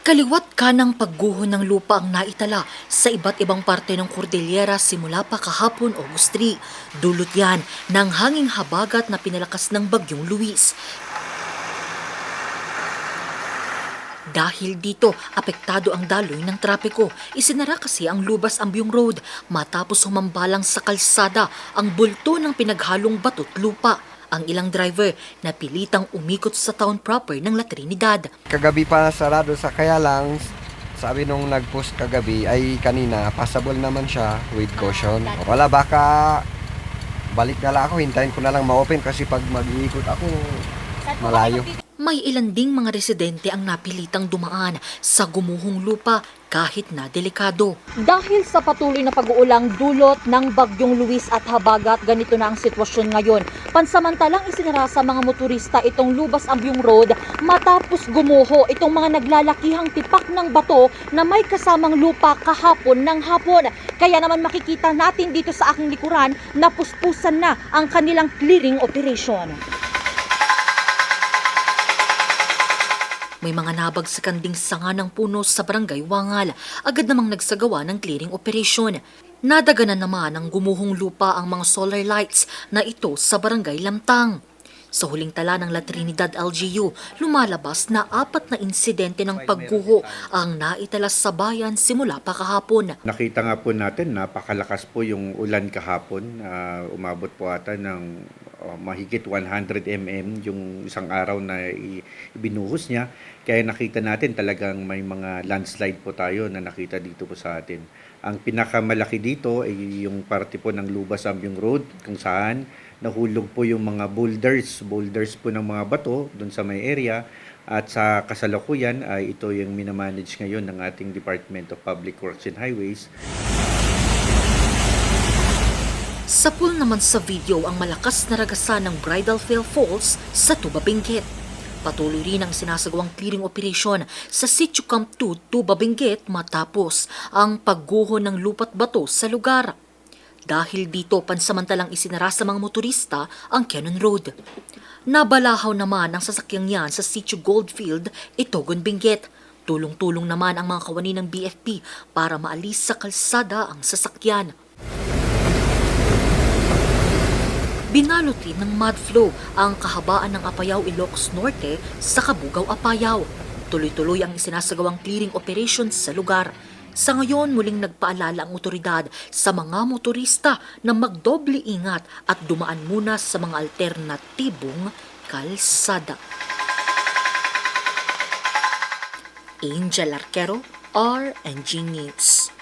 Kaliwat kanang pagguho ng lupa ang naitala sa iba't ibang parte ng Cordillera simula pa kahapon August 3. Dulot yan ng hanging habagat na pinalakas ng bagyong Luis. Dahil dito, apektado ang daloy ng trapiko. Isinara kasi ang Lubas Ambyong Road matapos humambalang sa kalsada ang bulto ng pinaghalong bato't lupa. Ang ilang driver na pilitang umikot sa town proper ng La Trinidad. Kagabi pa sarado sa kaya lang, sabi nung nag-post kagabi ay kanina, passable naman siya with caution. Wala, baka balik na lang ako, hintayin ko na lang ma-open kasi pag mag-iikot ako, malayo. May ilan ding mga residente ang napilitang dumaan sa gumuhong lupa kahit na delikado. Dahil sa patuloy na pag-uulang dulot ng bagyong Luis at habagat, ganito na ang sitwasyon ngayon. Pansamantalang isinara sa mga motorista itong Lubas Ambyong Road matapos gumuho itong mga naglalakihang tipak ng bato na may kasamang lupa kahapon ng hapon. Kaya naman makikita natin dito sa aking likuran na puspusan na ang kanilang clearing operation. May mga nabagsakan ding sanga ng puno sa barangay Wangal. Agad namang nagsagawa ng clearing operation. Nadaganan naman ng gumuhong lupa ang mga solar lights na ito sa barangay Lamtang. Sa huling tala ng La Trinidad LGU, lumalabas na 4 na insidente ng pagguho ang naitala sa bayan simula pa kahapon. Nakita nga po natin, napakalakas po yung ulan kahapon. Umabot po ata ng mahigit 100 mm yung isang araw na ibinuhos niya. Kaya nakita natin talagang may mga landslide po tayo na nakita dito po sa atin. Ang pinakamalaki dito ay yung parte po ng Lubas Ambyong Road kung saan nahulog po yung mga boulders po ng mga bato doon sa may area. At sa kasalukuyan ay ito yung minamanage ngayon ng ating Department of Public Works and Highways. Sa pool naman sa video ang malakas na ragasan ng Bridal Veil Falls sa Tuba Benguet. Patuloy rin ang sinasagawang clearing operation sa Sitio Camp 2, Tuba Benguet matapos ang pagguho ng lupa't bato sa lugar. Dahil dito pansamantalang isinara sa mga motorista ang Cannon Road. Nabalahaw naman ang sasakyang yan sa Sitio Goldfield, Itogon Benguet. Tulong-tulong naman ang mga kawani ng BFP para maalis sa kalsada ang sasakyan. Binalot rin ng mud flow ang kahabaan ng Apayao Ilocos Norte sa Kabugao Apayao. Tuloy-tuloy ang isinasagawang clearing operation sa lugar. Sa ngayon, muling nagpaalala ang otoridad sa mga motorista na magdoble ingat at dumaan muna sa mga alternatibong kalsada. Angel Arquero, RNG News.